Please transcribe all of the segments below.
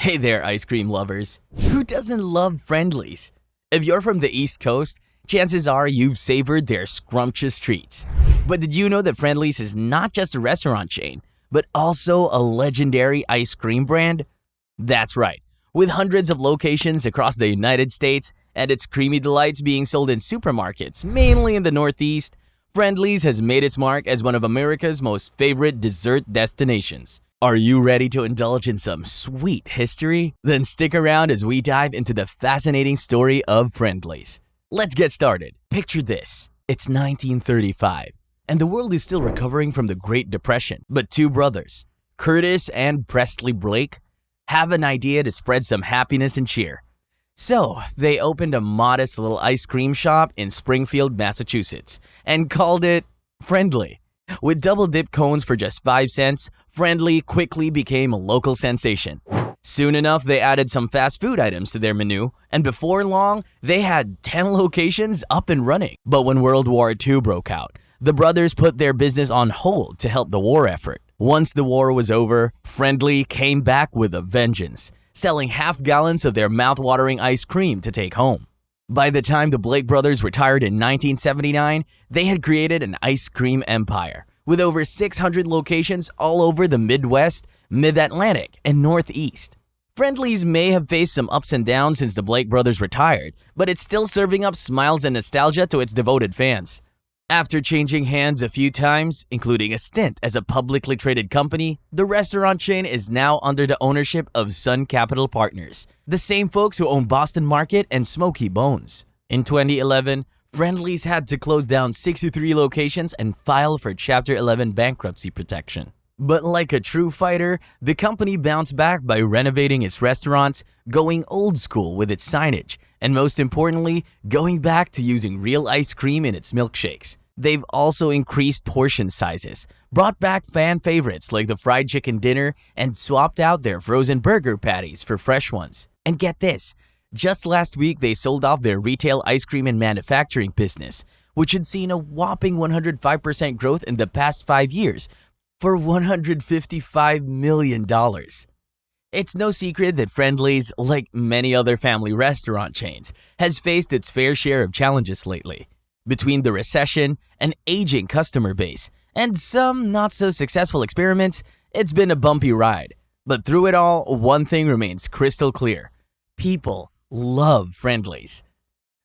Hey there, ice cream lovers. Who doesn't love Friendlies? If you're from the East Coast, chances are you've savored their scrumptious treats. But did you know that Friendlies is not just a restaurant chain, but also a legendary ice cream brand? That's right. With hundreds of locations across the United States and its creamy delights being sold in supermarkets, mainly in the Northeast, Friendlies has made its mark as one of America's most favorite dessert destinations. Are you ready to indulge in some sweet history? Then stick around as we dive into the fascinating story of Friendlies. Let's get started. Picture this. It's 1935, and the world is still recovering from the Great Depression. But two brothers, Curtis and Presley Blake, have an idea to spread some happiness and cheer. So, they opened a modest little ice cream shop in Springfield, Massachusetts, and called it Friendly. With double dip cones for just 5 cents, Friendly quickly became a local sensation. Soon enough, they added some fast food items to their menu, and before long, they had 10 locations up and running. But when World War II broke out, the brothers put their business on hold to help the war effort. Once the war was over, Friendly came back with a vengeance, selling half-gallons of their mouth-watering ice cream to take home. By the time the Blake brothers retired in 1979, they had created an ice cream empire with over 600 locations all over the Midwest, Mid-Atlantic, and Northeast. Friendlies may have faced some ups and downs since the Blake brothers retired, but it's still serving up smiles and nostalgia to its devoted fans. After changing hands a few times, including a stint as a publicly traded company, the restaurant chain is now under the ownership of Sun Capital Partners, the same folks who own Boston Market and Smoky Bones. In 2011, Friendlies had to close down 63 locations and file for Chapter 11 bankruptcy protection. But like a true fighter, the company bounced back by renovating its restaurants, going old school with its signage, and most importantly, going back to using real ice cream in its milkshakes. They've also increased portion sizes, brought back fan favorites like the fried chicken dinner, and swapped out their frozen burger patties for fresh ones. And get this, just last week they sold off their retail ice cream and manufacturing business, which had seen a whopping 105% growth in the past 5 years, for $155 million. It's no secret that Friendlies, like many other family restaurant chains, has faced its fair share of challenges lately. Between the recession, an aging customer base, and some not-so-successful experiments, it's been a bumpy ride. But through it all, one thing remains crystal clear. People love Friendlies.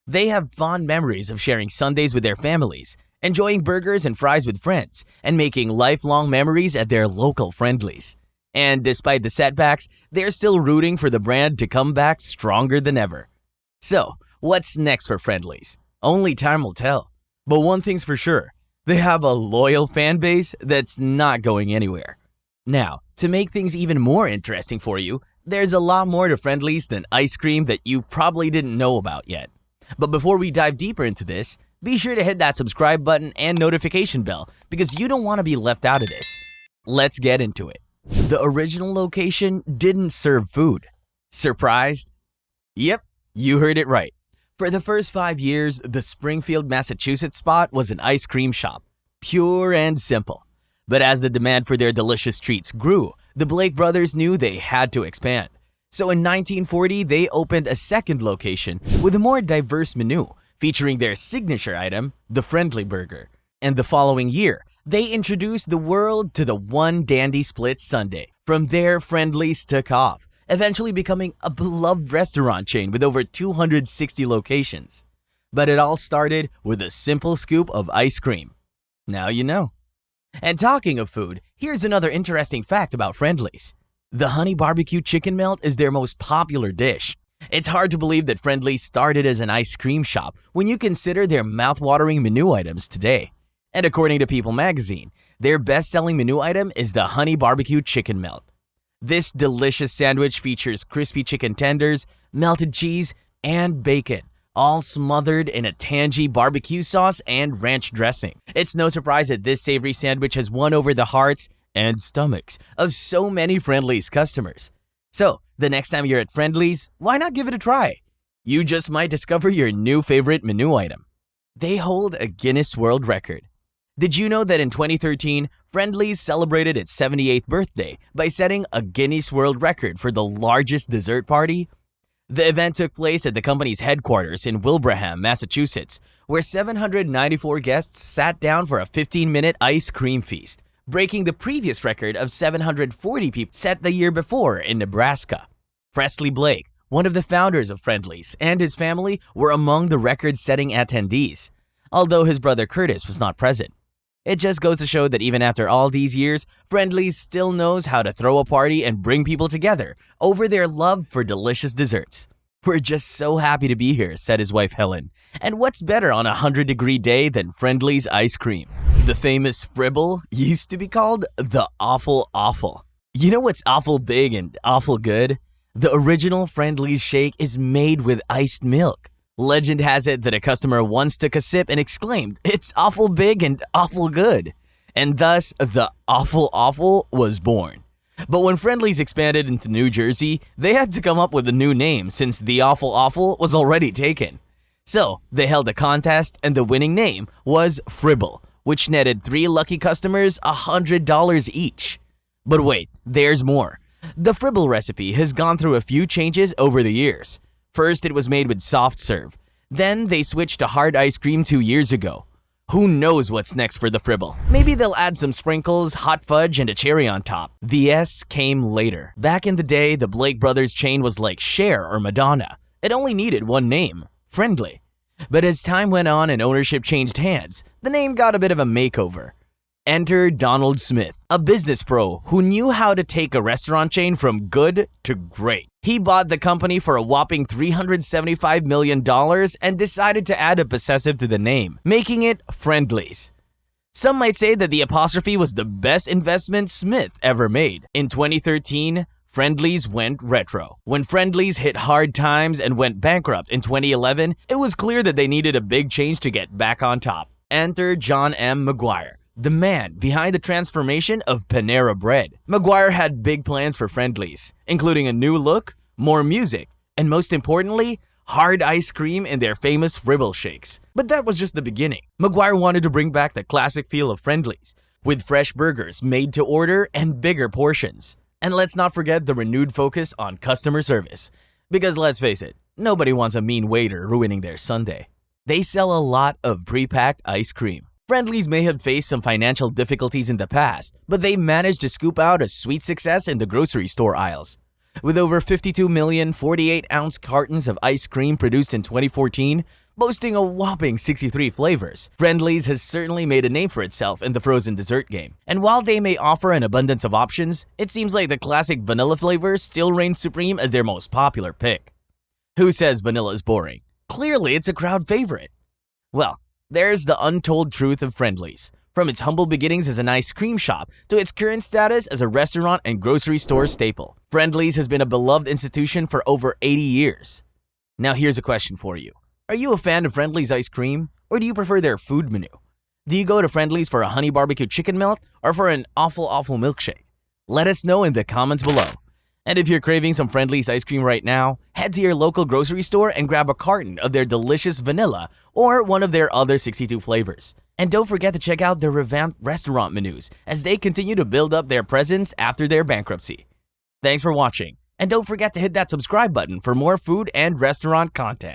They have fond memories of sharing Sundays with their families, enjoying burgers and fries with friends, and making lifelong memories at their local Friendlies. And despite the setbacks, they're still rooting for the brand to come back stronger than ever. So, what's next for Friendlies? Only time will tell. But one thing's for sure, they have a loyal fan base that's not going anywhere. Now, to make things even more interesting for you, there's a lot more to Friendlies than ice cream that you probably didn't know about yet. But before we dive deeper into this, be sure to hit that subscribe button and notification bell because you don't want to be left out of this. Let's get into it. The original location didn't serve food. Surprised? Yep, you heard it right. For the first 5 years, the Springfield, Massachusetts spot was an ice cream shop, pure and simple. But as the demand for their delicious treats grew, the Blake brothers knew they had to expand. So in 1940, they opened a second location with a more diverse menu, featuring their signature item, the Friendly Burger. And the following year, they introduced the world to the One Dandy Split Sundae. From there, Friendlies took off, eventually becoming a beloved restaurant chain with over 260 locations. But it all started with a simple scoop of ice cream. Now you know. And talking of food, here's another interesting fact about Friendlies. The honey barbecue chicken melt is their most popular dish. It's hard to believe that Friendlies started as an ice cream shop when you consider their mouth-watering menu items today. And according to People magazine, their best-selling menu item is the honey barbecue chicken melt. This delicious sandwich features crispy chicken tenders, melted cheese, and bacon, all smothered in a tangy barbecue sauce and ranch dressing. It's no surprise that this savory sandwich has won over the hearts and stomachs of so many Friendlies customers. So, the next time you're at Friendlies, why not give it a try? You just might discover your new favorite menu item. They hold a Guinness World Record. Did you know that in 2013, Friendly's celebrated its 78th birthday by setting a Guinness World Record for the largest dessert party? The event took place at the company's headquarters in Wilbraham, Massachusetts, where 794 guests sat down for a 15-minute ice cream feast, breaking the previous record of 740 people set the year before in Nebraska. Presley Blake, one of the founders of Friendly's, and his family were among the record-setting attendees, although his brother Curtis was not present. It just goes to show that even after all these years, Friendly's still knows how to throw a party and bring people together over their love for delicious desserts. "We're just so happy to be here," said his wife Helen. "And what's better on a 100-degree day than Friendly's ice cream?" The famous Fribble used to be called the Awful Awful. You know what's awful big and awful good? The original Friendly's shake is made with iced milk. Legend has it that a customer once took a sip and exclaimed, "It's awful big and awful good." And thus, the Awful Awful was born. But when Friendly's expanded into New Jersey, they had to come up with a new name since the Awful Awful was already taken. So, they held a contest and the winning name was Fribble, which netted 3 lucky customers $100 each. But wait, there's more. The Fribble recipe has gone through a few changes over the years. First, it was made with soft serve. Then, they switched to hard ice cream 2 years ago. Who knows what's next for the Fribble? Maybe they'll add some sprinkles, hot fudge, and a cherry on top. The S came later. Back in the day, the Blake Brothers chain was like Cher or Madonna. It only needed one name, Friendly. But as time went on and ownership changed hands, the name got a bit of a makeover. Enter Donald Smith, a business pro who knew how to take a restaurant chain from good to great. He bought the company for a whopping $375 million and decided to add a possessive to the name, making it Friendly's. Some might say that the apostrophe was the best investment Smith ever made. In 2013, Friendly's went retro. When Friendly's hit hard times and went bankrupt in 2011, it was clear that they needed a big change to get back on top. Enter John M. McGuire, the man behind the transformation of Panera Bread. McGuire had big plans for Friendly's, including a new look, more music, and most importantly, hard ice cream in their famous Fribble shakes. But that was just the beginning. McGuire wanted to bring back the classic feel of Friendly's, with fresh burgers made to order and bigger portions. And let's not forget the renewed focus on customer service. Because let's face it, nobody wants a mean waiter ruining their Sunday. They sell a lot of pre-packed ice cream. Friendly's may have faced some financial difficulties in the past, but they managed to scoop out a sweet success in the grocery store aisles. With over 52 million 48-ounce cartons of ice cream produced in 2014, boasting a whopping 63 flavors, Friendly's has certainly made a name for itself in the frozen dessert game. And while they may offer an abundance of options, it seems like the classic vanilla flavor still reigns supreme as their most popular pick. Who says vanilla is boring? Clearly, it's a crowd favorite. Well, there's the untold truth of Friendly's, from its humble beginnings as an ice cream shop to its current status as a restaurant and grocery store staple. Friendly's has been a beloved institution for over 80 years. Now here's a question for you. Are you a fan of Friendly's ice cream, or do you prefer their food menu? Do you go to Friendly's for a honey barbecue chicken melt or for an awful milkshake? Let us know in the comments below. And if you're craving some Friendly's ice cream right now, head to your local grocery store and grab a carton of their delicious vanilla or one of their other 62 flavors. And don't forget to check out their revamped restaurant menus as they continue to build up their presence after their bankruptcy. Thanks for watching, and don't forget to hit that subscribe button for more food and restaurant content.